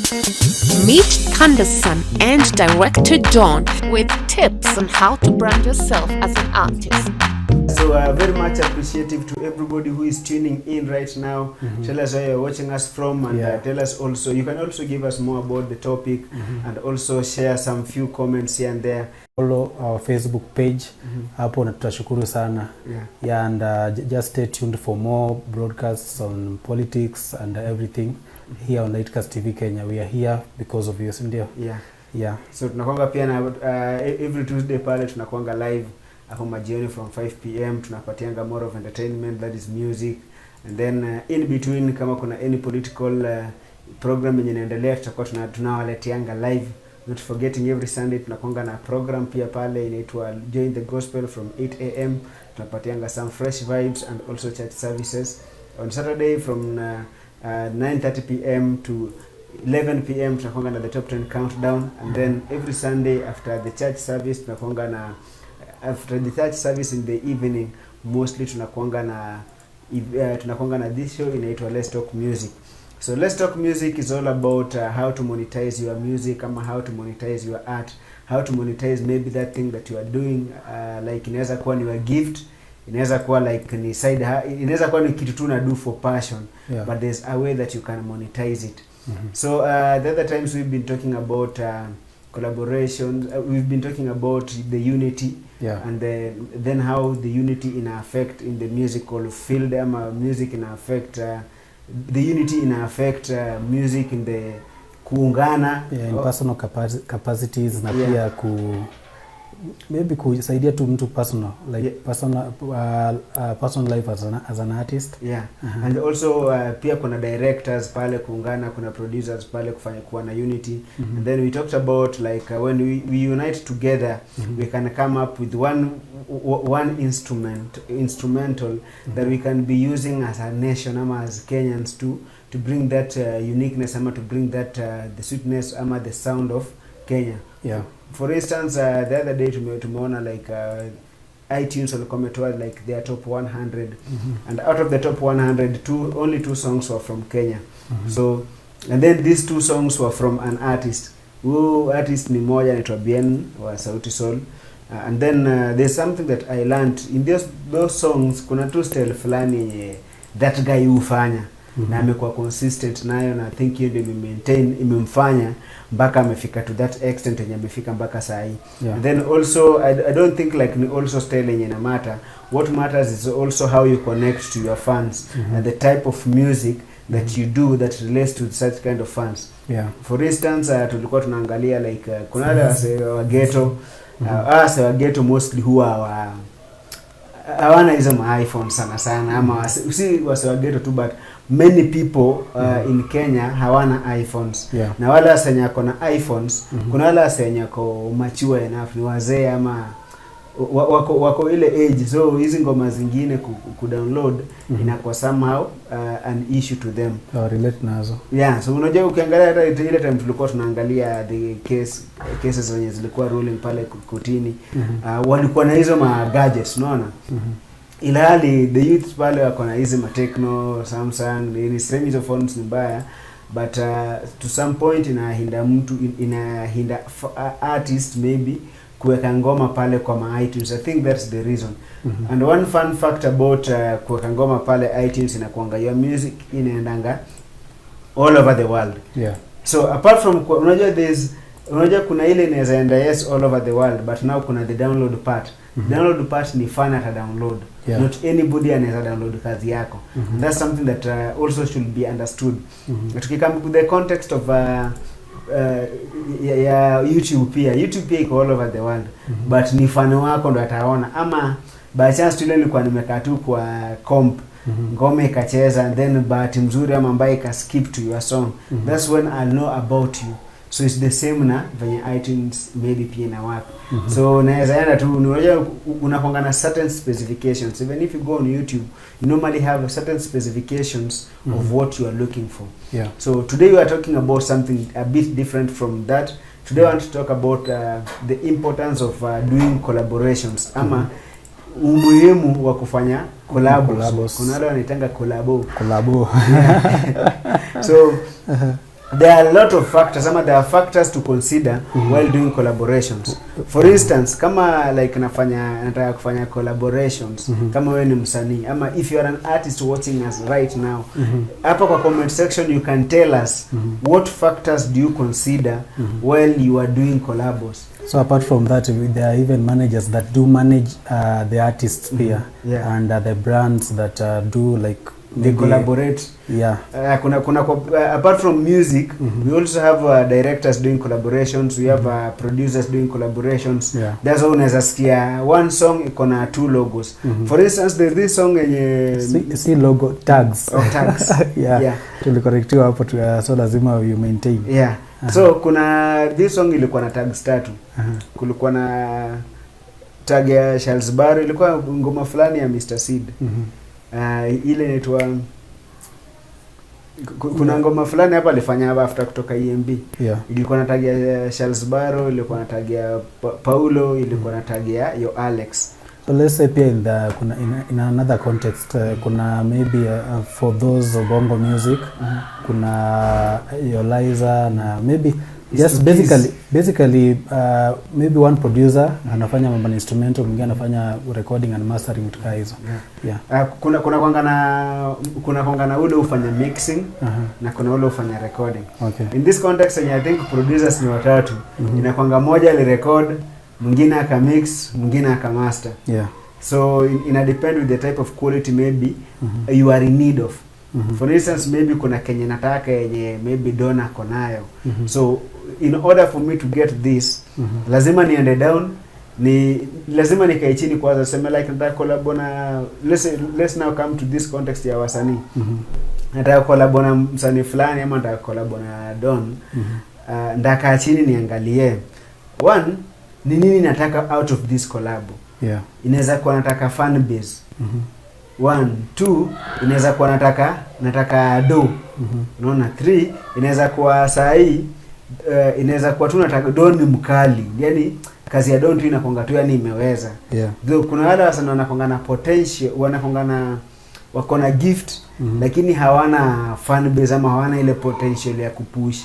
Meet Candason and director John with tips on how to brand yourself as an artist. So very much appreciative to everybody who is tuning in right now. Tell us where you're watching us from, and tell us also, you can also give us more about the topic and also share some few comments here and there. Follow our Facebook page. Hapo na tutashukuru sana. Yeah, and just stay tuned for more broadcasts on politics and everything here on Lightcast TV Kenya. We are here because of you, India. Yeah. So tunakuanga pia na every Tuesday pale tunakuanga live hapo majioni from 5 p.m. tunapatianga more of entertainment, that is music, and then in between kama kuna any political program yenye inaendelea tutakuwa tunawaletianga live. Not forgetting every Sunday tunakuanga na program pia pale inaitwa Join the Gospel from 8 a.m. tunapatianga some fresh vibes and also church services. On Saturday from 9:30 p.m. to 11 p.m. tunakuanga na the top 10 countdown, and then every Sunday after the church service tunakuanga na after the church service in the evening mostly tunakuanga na this show inaitwa Let's Talk Music. So Let's Talk Music is all about how to monetize your music, ama how to monetize your art, how to monetize maybe that thing that you are doing, like inaweza kuwa ni a gift, inaweza kuwa like ni side, inaweza kuwa ni kitu tu na do for passion, but there's a way that you can monetize it. So the other times we've been talking about collaborations, we've been talking about the unity, and then how the unity in affect in the musical field, music in affect the unity in affect music in the kuungana, in personal capacities na pia maybe kusaidia tu mtu personal, like personal life as an artist. And also pia kuna directors pale kuungana, kuna producers pale kufanya kuwa na unity. And then we talked about like when we unite together, we can come up with one instrumental that we can be using as a nation, as Kenyans to bring that uniqueness, to bring that the sweetness, the sound of Kenya. For instance, the other day tumeona like iTunes walikuwa like their top 100, and out of the top 100 only two songs were from Kenya. So and then these two songs were from an artist. Who artist ni moja anaitwa Bien wa Sauti Sol. And then there's something that I learned in those songs, kuna two style fulani that guy hufanya na amekuwa consistent nayo, na I think hiyo ndio imemfanya mpaka amefika to that extent yenye amefika mpaka saa hii. And then also I don't think like ni also style yenye na matter. What matters is also how you connect to your fans and the type of music that you do that relates to such kind of fans. For instance, tulikuwa tunaangalia like kuna wale wa ghetto, wa ghetto mostly huwa hawana hizo iPhone sana ama si wa ghetto tu, but many people in Kenya hawana iPhones. Na wale wasenya wako na iPhones, kuna wale wasenya wako mature enough, ni wazee ama wako ile age, so hizi ngoma zingine ku-download inakuwa somehow an issue to them. Relate nazo. So unajua ukiangalia hata ile time tulikuwa tunaangalia the cases zenye zilikuwa ruling pale kotini, walikuwa na hizo gadgets, unaona? Ilhali the youth pale wako na hizi Tecno, Samsung, ni same hizo phones ni mbaya, but to some point inahinda artist maybe kuweka ngoma pale kwa iTunes. I think that's the reason. And one fun fact about kuweka ngoma pale iTunes inakuanga your music inaendanga all over the world. So apart from unajua kuna ile inaweza enda all over the world, but now kuna the download part. Download part ni fan ata download. Not anybody anaweza download kazi yako. That's something that also should be understood. Tukikam with the context of YouTube pia iko all over the world, but ni fan wako ndo ataona, ama by chance tu ile nilikuwa nimekaa tu kwa comp ngoma ikacheza, and then bahati mzuri ama ambaye ka skip to your song, that's when I know about you. So it's the same na venye iTunes maybe pia na wapi. So naweza enda tu unajua unakonga na certain specifications. Even if you go on YouTube, you normally have certain specifications of what you are looking for. So today we are talking about something a bit different from that. Today I want to talk about the importance of doing collaborations, ama umuhimu wa kufanya collabos. Kuna wale wanaitanga collabo. Collabo. So there are a lot of factors, there are factors to consider while doing collaborations. For instance, kama like nataka kufanya collaborations, kama wewe ni msanii, ama if you are an artist watching us right now, hapa kwa comment section you can tell us what factors do you consider while you are doing collabos. So apart from that, there are even managers that do manage the artists here, and the brands that do like they collaborate. Kuna apart from music, we also have directors doing collaborations, we have producers doing collaborations. That's why unaweza sikia one song iko na 2 logos. For instance, there's this song yenye si logo tags. Tags. Tulicorrectiwa hapo, so lazima you maintain. So kuna this song ilikuwa na tags 3. Kulikuwa na tag ya Charles Barrow, ilikuwa ngoma fulani ya Mr. Seed. Ile inaitwa kuna ngoma fulani hapa alifanya hapa after kutoka EMB. Ilikuwa na tag ya Charles Barrow, ilikuwa na tag ya Paulo, ilikuwa na tag ya Yo Alex. So let's say pia in another context, kuna maybe for those bongo music, kuna Yo Liza na maybe just basically maybe one producer anafanya mambo instrumental, mwingine anafanya recording and mastering tuka hizo. Kuna kwangana ule ufanya mixing na kuna ule ufanya recording. In this context, I think producers ni watatu. Inakwanga moja ali record, mwingine aka mix, mwingine aka master. So ina depend with the type of quality maybe you are in need of. For instance, maybe kuna kenye nataka yenye maybe Donna konayo. So in order for me to get this, lazima niende down, lazima nikae chini kwanza sema like nataka collab na let's now come to this context ya wasanii. Nataka collab na msanii fulani ama nataka collab na Don. Ndaka chini niangalie one ni nini nataka out of this collab. Inaweza kuwa nataka fan base. 1 2 inaweza kuwa nataka do. Unaona 3 inaweza kuwa sahi inaweza kuwa tu nataka Don ni mkali. Yaani kazi ya Don tu inakonga tu yani imeweza. Kuna wale wasanii wanakonga na potential, wanakonga na wako na gift lakini hawana fan base ama hawana ile potential ya kupush.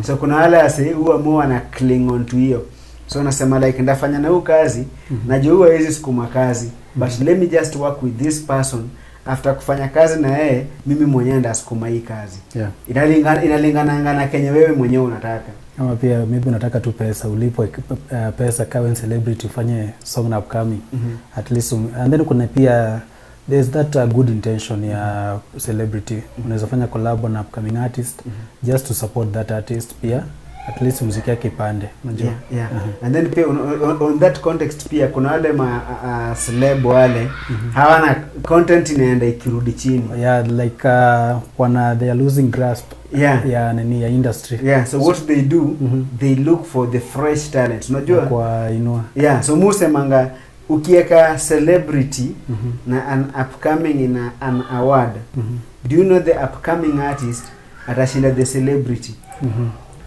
So kuna wale wase huwa more na cling on to hiyo. So nasema like ndafanya na huyu kazi, najua huwa hizi sukuma kazi, but let me just work with this person. After kufanya kazi na yeye, mimi mwenyewe ndasukuma hii kazi. Inalingana na kenye wewe mwenyewe unataka. Ama pia maybe unataka tu pesa, ulipo pesa kama celebrity ufanye song na upcoming. At least and then kuna pia there's that good intention ya celebrity. Unaweza fanya collab na upcoming artist just to support that artist pia. At least muziki yake ipande, unajua. And then pia on that context pia kuna wale celeb wale hawana content inaenda ikirudi chini. Like they are losing grasp ya industry. So what they do, they look for the fresh talent, unajua. Kwa inua. So musemanga ukieka celebrity na an upcoming in an award. Do you know the upcoming artist atashinda the celebrity?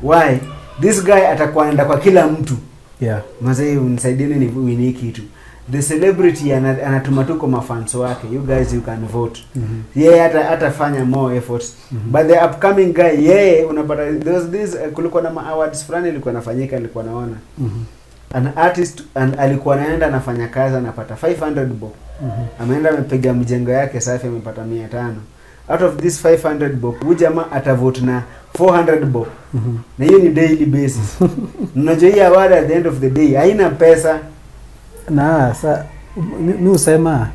Why? This guy atakuwa anaenda kwa kila mtu. Mazee unisaidieni ni wini kitu. The celebrity anatuma tu kwa mafans wake. You guys you can vote. Atafanya more efforts. But the upcoming guy, unapata this kulikuwa na awards fulani ilikuwa nafanyika, nilikuwa naona. An artist alikuwa anaenda anafanya kazi anapata 500 bob. Ameenda amepiga mjengo yake safi amepata 500. Out of this 500 bob, huyu jamaa atavote na 400 bob. Na hiyo ni daily basis. Unajua hii award at the end of the day haina pesa. Na sa mimi usema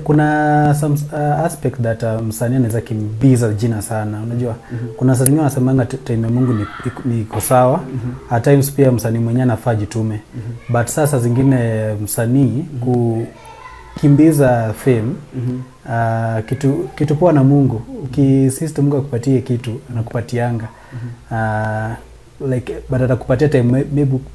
kuna some aspect that msanii anaweza kimbiza jina sana, unajua. Kuna wasanii wanasemanga time ya Mungu ni iko sawa. At times pia msanii mwenyewe anafaa jitume. But sasa zingine msanii kukimbiza fame kitu poa na Mungu. Ukisist Mungu akupatie kitu anakupatianga. Like but atakupatia time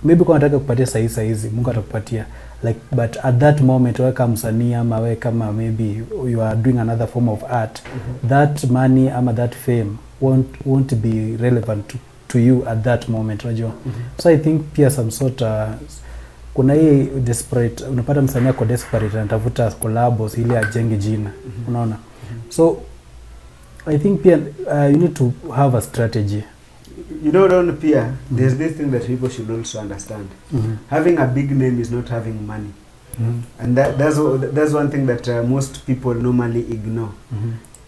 maybe kwa nataka kupatia saizi Mungu atakupatia, like but at that moment wewe kama msanii ama wewe kama maybe you are doing another form of art, that money ama that fame won't be relevant to you at that moment, unajua. So I think pia some sort kuna hii desperate, unapata msanii ako desperate anatafuta collabos ili ajenge jina, unaona. So I think pia you need to have a strategy. You know, Don, Pia, there's this thing that people should also understand. Having a big name is not having money. And that's one thing that most people normally ignore.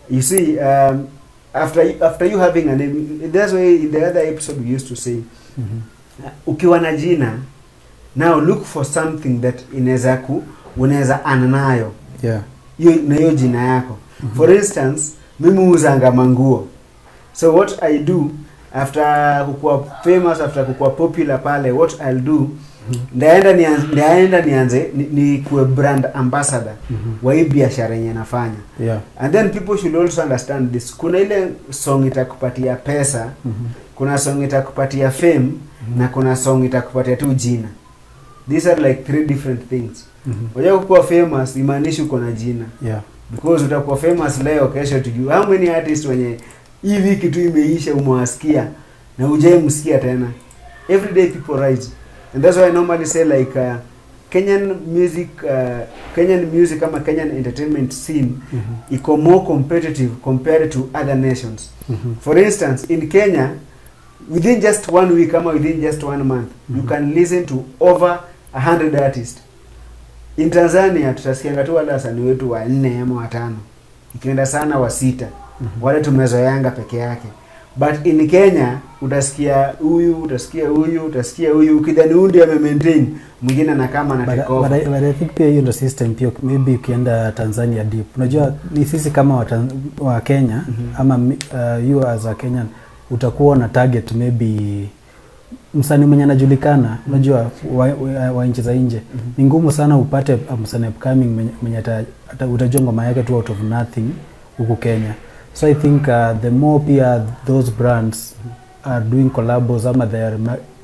You see, after you having a name, that's why in the other episode we used to say, ukiwa na jina, now look for something that unaweza ananayo. Yeah. Na hiyo jina yako. For instance, mimi huuzanga manguo. So what I do after kukua famous, after kukua popular pale, what I'll do, ndaenda nianze ni kuwe brand ambassador wa hii biashara yenye nafanya. Yeah. And then people should also understand this. Kuna ile song itakupatia pesa, kuna song itakupatia fame, na kuna song itakupatia tu jina. These are like three different things. Unajua kuwa famous imaanishi uko na jina. Yeah. Because utakuwa famous leo, kesho tujue. How many artists wenye hii wiki tu imeisha umewasikia na hujai msikia tena? Everyday people rise. And that's why I normally say like Kenyan music ama Kenyan entertainment scene iko more competitive compared to other nations. For instance, in Kenya, within just 1 week ama within just 1 month, you can listen to over 100 artists. In Tanzania tutasikia tu wale wasanii wetu wa 4 ama 5. Ikienda sana wa 6. Wale tumezoeanga peke yake. But in Kenya utasikia huyu, utasikia huyu, ukidhani huyu ame maintain, mwingine na kama na take over. But I think pia hiyo ndio system pia, maybe ukienda Tanzania deep. Unajua ni sisi kama wa Kenya ama you as a Kenyan utakuwa na target maybe msanii mwenye anajulikana. Unajua wa nchi za nje ni ngumu sana upate msanii upcoming mwenye utajua ngoma yake tu out of nothing huku Kenya. So I think the more pia those brands are doing collabos ama they are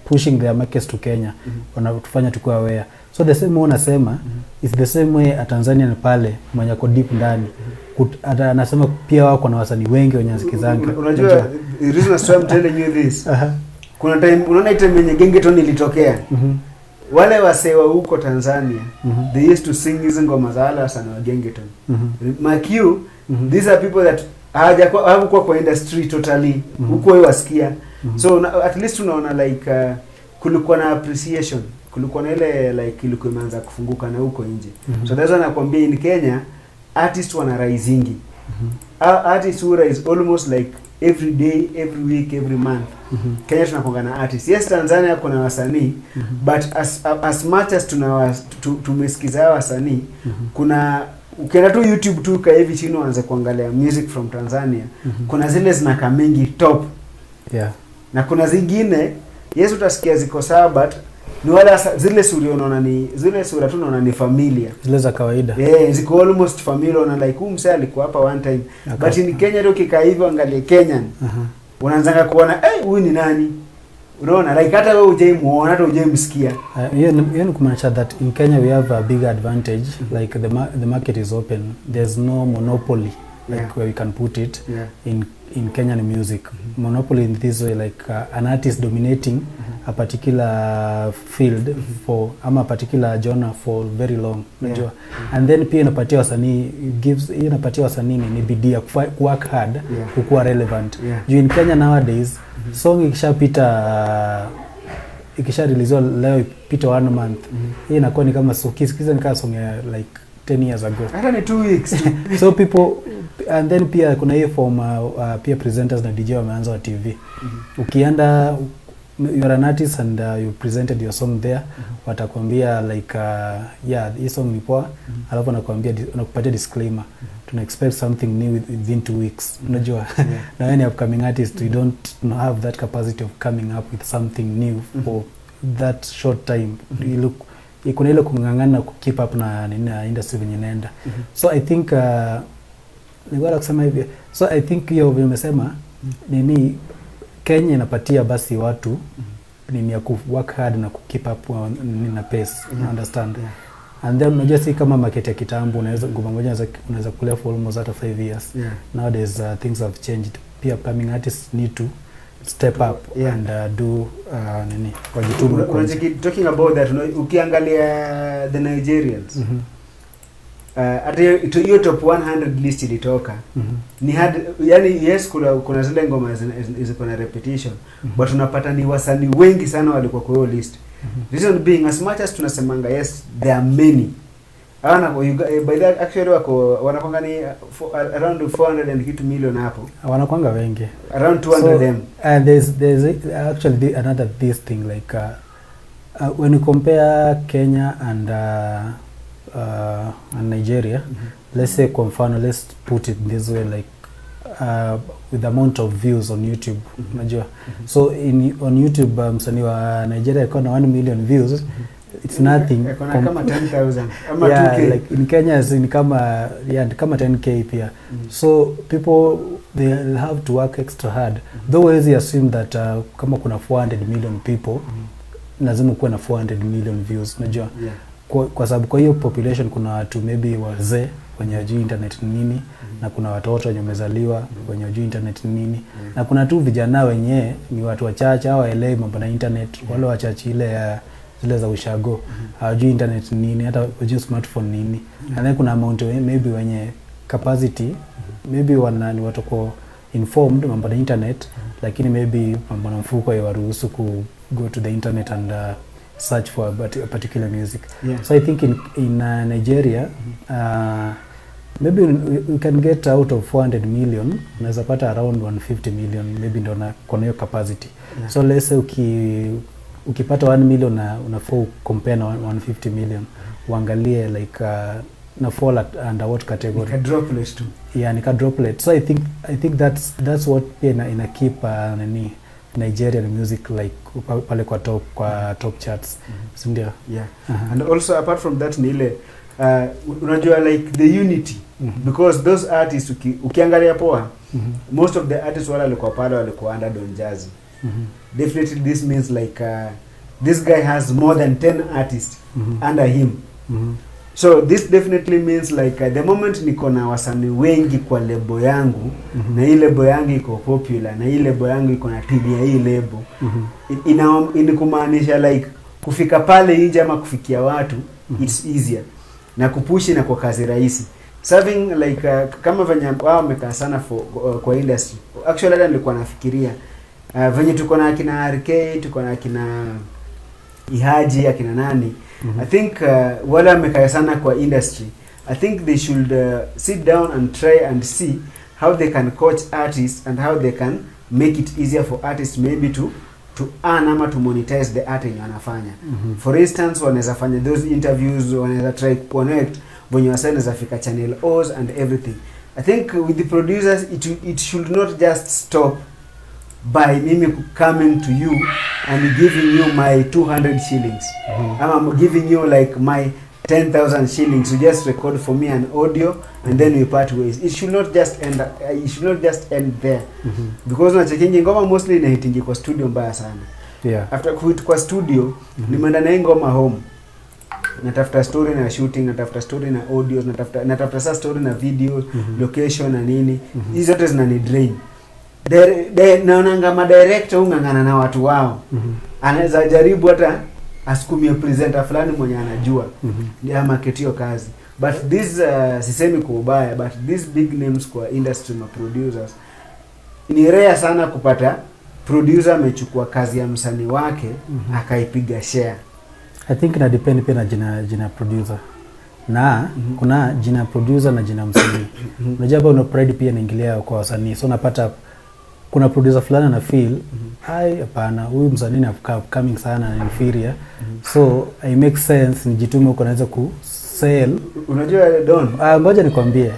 pushing their markets to Kenya, wanatufanya tukue aware. So the same way unasema is the same way a Tanzanian pale mwenye ako deep ndani anasema pia wako na wasanii wengi wenye sikizanga. Unajua the reason I'm telling you this, kuna time unaona time yenye gengeton ilitokea, wale wasewa huko Tanzania they used to sing hizo ngoma za wale wasanii wa gengeton. Makiu, these are people that hawakuwa kwa industry totally, huko wewe wasikia. So at least unaona like kulikuwa na appreciation, kulikuwa na ile like ilikuwa imeanza kufunguka na huko nje. So that's why nakwambia in Kenya artists wana risingi. Artists who rise almost like every day, every week, every month. Kenya tunakuanga na artists. Yes, Tanzania kuna wasanii, but as much as tumesikiza wasanii, kuna ukienda tu YouTube tu ka hivi chini uanze kuangalia music from Tanzania, kuna zile zinaka mingi top. Yeah. Na kuna zingine yes utasikia ziko sawa, but ni wala zile sura unaona ni zile sura tu unaona ni familia. Zile za kawaida. Ziko almost familiar, unaona like msee alikuwa hapa one time. Okay. But in Kenya ndio kikaa hivyo angalie Kenyan. Unaanza kuona huyu ni nani? Unaona like hata wewe hujaimuona, hata hujamsikia. Hiyo ni kumaanisha that in Kenya we have a big advantage, like the market is open. There's no monopoly like where we can put it in Kenyan music. Monopoly in this way, like an artist dominating a particular field for a particular genre for very long. And then pia inapatia wasanii inapatia wasanii ni bidii ya work hard kukuwa relevant. In Kenya nowadays song ikisha release leo ipita 1 month, hii inakuwa ni kama ukisikiza ni kama song ya like 10 years ago. Hata ni 2 weeks. So people, and then pia kuna hiyo form pia presenters na DJ wameanza wa TV. Ukienda you're an artist and you presented your song there, watakwambia like hii song ni poa, alafu wanakupatia disclaimer. Tuna expect something new within 2 weeks. Unajua na when upcoming artist we don't have that capacity of coming up with something new for that short time. You look kuna ile kungangana ku keep up na industry venye inaenda. So I think ningeweza kusema hivi. So I think hiyo umesema nini Kenya inapatia basi watu nini ya ku work hard na ku keep up na pace, understand. And then unajua si kama market ya kitambo unaweza ngoma moja unaweza kulea for almost out of 5 years. Nowadays things have changed. Pia upcoming artists need to step up and do nini wajitume. Talking about that, ukiangalia the Nigerians, hata hiyo top 100 list ilitoka ni yani yes kuna zile ngoma ziko na repetition but unapata ni wasanii wengi sana walikuwa kwa hiyo list. Reason being, as much as tunasemanga yes there are many, by that actually wanakwanga ni around 400 and kitu million hapo, wanakwanga wengi around 200 them. And there's actually another this thing like when you compare Kenya and Nigeria, let's say kwa mfano, let's put it this way, like with the amount of views on YouTube, unajua. So on YouTube msanii wa Nigeria iko na 1 million views, it's nothing. Kama 10,000 ama 2K. Yeah, like in Kenya ni kama 10K pia. So people they'll have to work extra hard. Though we assume that kama kuna 400 million people, lazima kuwe na 400 million views, unajua. Yeah. Kwa sababu kwa hiyo population kuna watu maybe wazee wenye hawajui internet ni nini, na kuna watoto wenye wamezaliwa wenye hawajui internet ni nini, na kuna tu vijana wenye ni watu wachache au waelewi mambo na internet, wale wachache zile za ushago hawajui internet ni nini, hata hawajui smartphone ni nini. And then kuna amount maybe wenye capacity, maybe ni watu kwa informed mambo na internet, lakini maybe mambo na mfuko yawaruhusu ku go to the internet and search for a particular music. Yeah. So I think in Nigeria, maybe we can get out of 400 million, unaweza pata around 150 million, maybe ndo kuna hiyo capacity. Yeah. So let's say ukipata 1 million unafaa compare na 150 million, uangalie like na fall under what category? Nika droplet tu. Yeah, nika droplet. So I think that's what ina keep Nigerian music like pale kwa top charts. Sindio? Yeah. And also apart from that ni ile unajua like the unity, because those artists ukiangalia poa, most of the artists wale walikuwa pale walikuwa under Don Jazzy. Definitely this means like this guy has more than 10 artists under him. So this definitely means like the moment niko na wasanii wengi kwa lebo yangu, na ile lebo yangu iko popular, na ile lebo yangu iko na timu ya hii lebo, inakumaanisha like kufika pale nje ama kufikia watu it's easier, na kupushi na kwa kazi rahisi. Serving like kama venye wao wamekaa sana kwa industry. Actually hata nilikuwa nafikiria venye tuko na akina RK, tuko na akina Ihaji, akina nani, I think wale wamekaa sana kwa industry, I think they should sit down and try and see how they can coach artists and how they can make it easier for artists maybe to earn ama to monetize the art yenye wanafanya. For instance, wanaweza fanya those interviews, wanaweza try connect wenye wanaweza fika channel O's and everything. I think with the producers it should not just stop by mimi coming to you and giving you my 200 shillings. I'm giving you like my 10,000 shillings to just record for me an audio and then we part ways. It should not just end there. Because na checking ngoma mostly na hitingi kwa studio mbaya sana. Yeah. After quit kwa studio, nimeenda na ngoma home. Natafuta story na shooting, natafuta story na audio, natafuta sa story na video, location na nini. Hizo zote zinani drain. Naonanga madirector ungangana na watu wao. Anaweza jaribu hata asukumie presenter fulani mwenye anajua ya marketio kazi. But this sisemi kwa ubaya, but these big names kwa industry ma producers, ni rare sana kupata producer amechukua kazi ya msanii wake akaipiga share. I think na depend pia na jina producer. Na kuna jina producer na jina msanii. Unajua hapa una pride pia inaingilia kwa wasanii. So unapata kuna producer fulani na feel hapana, huyu msanii ni upcoming sana na inferior. So it makes sense nijitume huko naweza ku sell. Unajua Don, ngoja nikwambie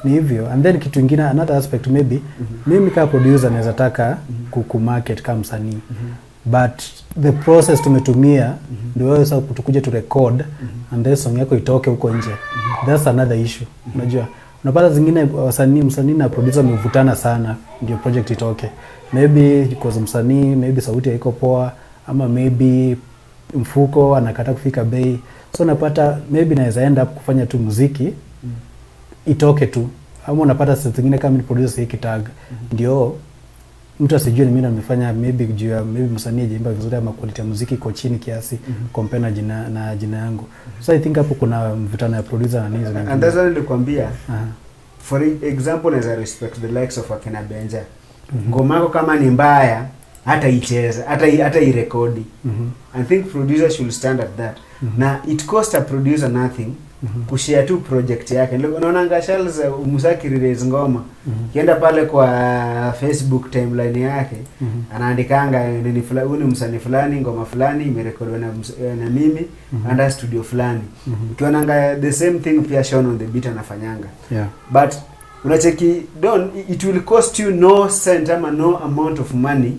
ni hivyo. And then kitu kingine, another aspect maybe mimi kama producer naweza taka ku market kama msanii. But the process tumetumia ndio wewe sasa kutukuje to record and then song yako itoke huko nje. That's another issue. Unajua unapata zingine msanii na producer wamevutana sana ndio project itoke. Maybe because msanii maybe sauti haiko poa, ama maybe mfuko anakata kufika bei. So unapata maybe naweza end up kufanya tu muziki itoke tu. Ama unapata zingine kama ni producer hiki tag ndio mtu asijue ni mimi nimefanya, maybe juu ya maybe msanii ajeimba vizuri ama quality ya muziki iko chini kiasi compare na jina yangu. So I think hapo kuna mvutano ya producer na nini. And that's why nilikwambia for example, as I respect the likes of Akina Benja, ngoma yako kama ni mbaya hata icheza hata irekodi. I think producer should stand at that. Na it cost a producer nothing kushare tu project yake. Unaona Charles Musaki release ngoma, kienda pale kwa Facebook timeline yake, anaandikanga nini fulani, msanii fulani ngoma fulani imerekodiwa na mimi under studio fulani. Ukiona the same thing pia shown on the beat anafanyanga. But unacheki Don, it will cost you no cent ama no amount of money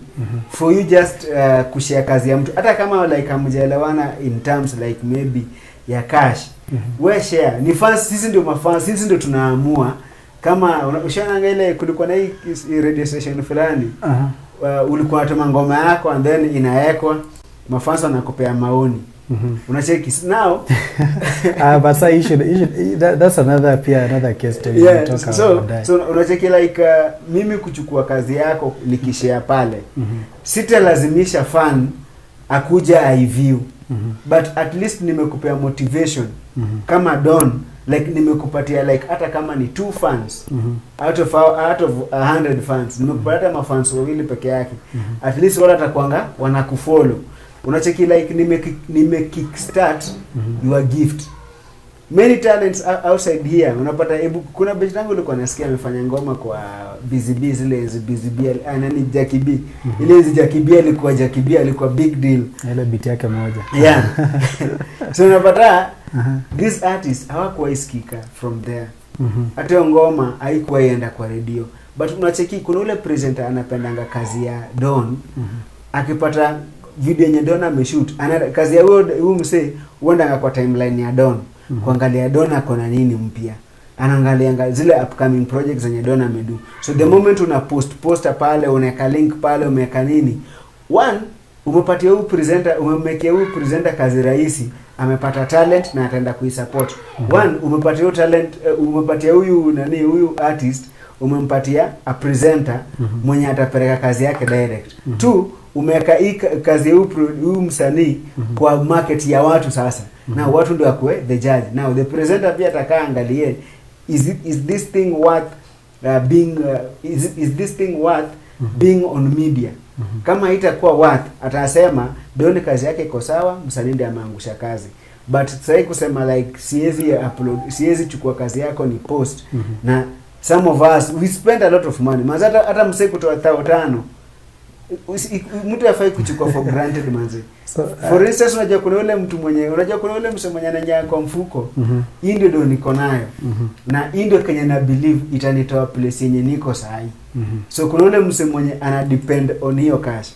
for you just kushare kazi ya mtu, hata kama like hamjaelewana in terms like maybe ya cash. We share, ni fans, sisi ndio mafans, sisi ndio tunaamua. Kama ushaanga ile kulikuwa na hii radio station fulani, ulikuwa unatuma ngoma yako and then inaekwa, mafans wanakupea maoni. Unacheki now but so that's another case to talk about. So unacheki like mimi kuchukua kazi yako nikishare pale, sitalazimisha fan akuja aiview, but at least nimekupea motivation kama Don, like nimekupatia like hata kama ni 2 fans out of 100 fans, nimekupatia mafans wawili peke yake, at least wala atakwanga wanakufollow. Unacheki like nime kickstart your gift. Many talents outside here unapata. Kuna beat yangu nilikuwa nasikia amefanya ngoma kwa Busy B, zile Busy B nani Jackie B, ile Jackie B alikuwa big deal ile beat yake moja. Yeah. So unapata these artists hawakuwa isikika from there. Hata ngoma haikuwa ienda kwa radio. But unacheki kuna ule presenter anapendanga kazi ya Don, akipata video yenye Don ameshoot, kazi ya huyo msee huenda kwa timeline ya Don, kuangalia Don akona nini mpya, anaangalia zile upcoming projects zenye Don amedu. So the moment una poster pale, unaweka link pale, umeweka nini, one umepatia huyu presenter, umemekea huyu presenter kazi rahisi, amepata talent na ataenda kuisupport. One umepatia huyu talent, umepatia huyu artist, umempatia a presenter mwenye atapeleka kazi yake direct. Two, umeweka hii kazi ya huyu msanii kwa market ya watu sasa. Na watu ndio akwe the judge. Now the presenter pia atakaa angalie, is this thing worth being on media? Kama itakuwa worth, atasema Don kazi yake iko sawa, msanii ndiye ameangusha kazi. But sasa kusema like siwezi chukua kazi yako ni post, na some of us we spend a lot of money. Hata msee kutoa 5,000 mtu afai kuchukua for granted manzi. So, for instance unajua kuna ule mtu mwenye mse mwenye ananya kwa mfuko, hii ndio niko nayo, na hii ndio Kenya na believe itanitoa place yenye niko sahi. So kuna ule mse mwenye ana depend on hiyo cash.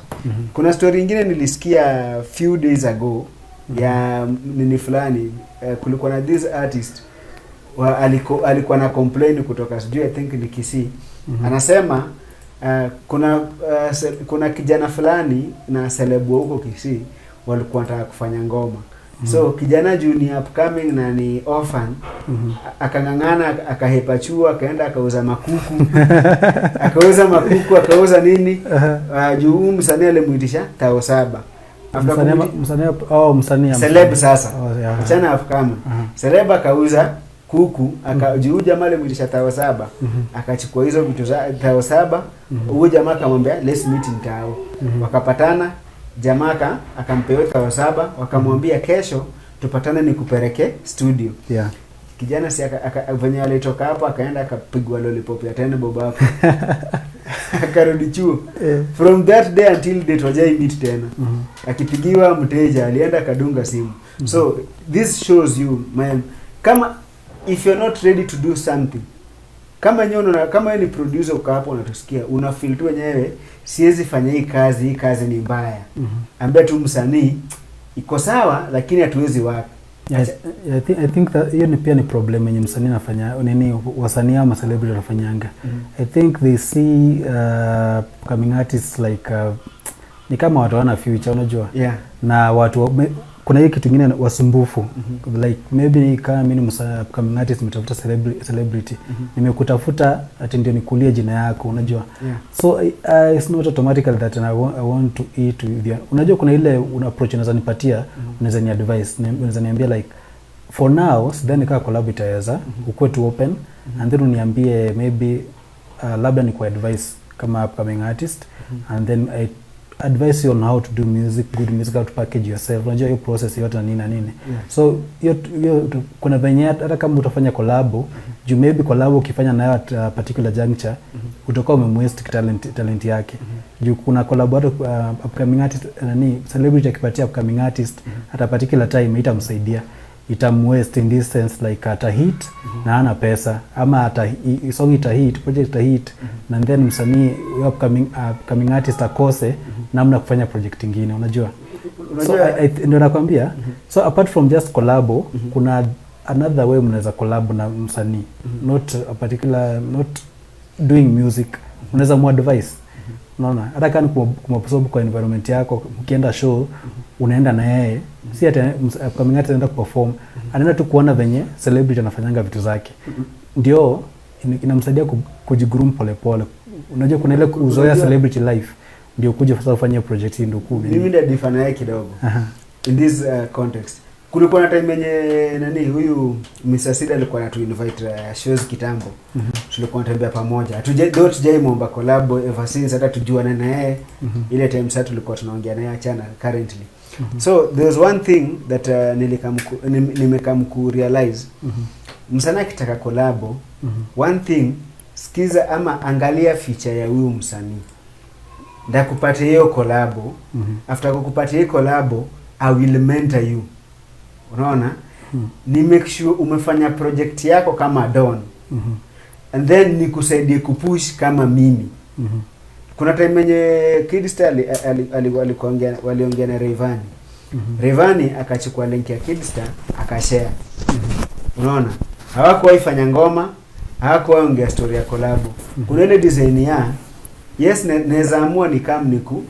Kuna story nyingine nilisikia few days ago ya nini fulani, kulikuwa na this artist alikuwa na complain kutoka sijui I think ni Kisii. Anasema kuna kijana fulani na celebu huko Kisii walikuwa wanataka kufanya ngoma. So kijana junior upcoming na ni orphan, akangangana, akahepa chuo, akaenda akauza makuku. akauza nini? Juu msanii alimuitisha 7,000. Msanii celeb sasa. Kijana upcoming. Celeb akauza kuku, juu jamaa alimuitisha 7,000, akachukua hizo vitu za 7,000. Huyo jamaa akamwambia let's meet in town. Wakapatana, jamaa akampea 7,000, wakamwambia kesho tupatane nikupeleke studio. Kijana si venye alitoka hapo akaenda akapigwa lollipop ya 10 bob hapo. Akarudi chuo. From that day until date wajai meet tena. Akipigiwa mteja alienda kadunga simu. So this shows you man, kama if you're not ready to do something, kama wewe ni producer uko hapo unatusikia, una feel tu wenyewe siwezi fanya hii kazi ni mbaya. Ambia tu msanii iko sawa lakini hatuwezi wapi. I think that hiyo ni pia ni problem yenye msanii anafanya, nini wasanii ama celebrity wanafanyanga. I think they see coming artists like ni kama watu wana future, unajua. Na watu kuna hii kitu kingine wasumbufu. Like maybe kama mimi ni upcoming artist nimetafuta celebrity. Nimekutafuta ati ndio nikulie jina yako, unajua. So it's not automatically that I want to eat with you. Unajua kuna ile approach unaweza nipatia, unaweza ni advice, unaweza niambia like for now then nika collab itaweza ukwe tu open and then uniambie maybe labda ni kwa advice kama upcoming artist and then I advise you on how to do music, good music, how to package yourself. Unajua hiyo process yote na nini. So hiyo kuna venye hata kama utafanya collab, you maybe collab ukifanya nayo at a particular juncture, utakuwa umemwaste talent yake. Juu kuna collab hata upcoming artist celebrity akipatia upcoming artist at a particular time itamsaidia. Itamwaste in this sense like ata hit na ana pesa ama ata song ita hit, project ita hit na then msanii upcoming artist akose namna kufanya project nyingine, unajua. So ndio nakwambia, so apart from just collab kuna another way mnaweza collab na msanii, not a particular, not doing music, unaweza mu advice. Unaona, hata kama kumabsorb kwa environment yako, ukienda show unaenda na yeye, si hata upcoming artist anaenda kuperform, anaenda tu kuona venye celebrity anafanyanga vitu zake. Ndio inamsaidia kujigroom pole pole. Unajua kuna ile uzoea celebrity life, ndio kuja sasa ufanye project ndio kuu. Mimi ndio define yake kidogo. In this context. Kulikuwa na time yenye huyu Mr. Sida alikuwa anatu invite shows kitambo. Tulikuwa tunatembea pamoja. Hatujai muomba collab ever since hata tujuane na yeye. Ile time sasa tulikuwa tunaongea naye achana currently. So there was one thing that nimekam ku realize. Msanii akitaka collab, one thing sikiza ama angalia feature ya huyu msanii. Ndakupatia hiyo collab. After kukupatia hiyo collab, I will mentor you. Unaona? Ni make sure umefanya project yako kama Don. And then nikusaidie kupush kama mimi. Kuna time yenye Kidstar waliongea na Rayvanny. Rayvanny akachukua link ya Kidstar akashare. Unaona? Hawakuwahi fanya ngoma, hawakuwahi ongea story ya collab. Kuna ile design ya yes naweza amua ni kama niku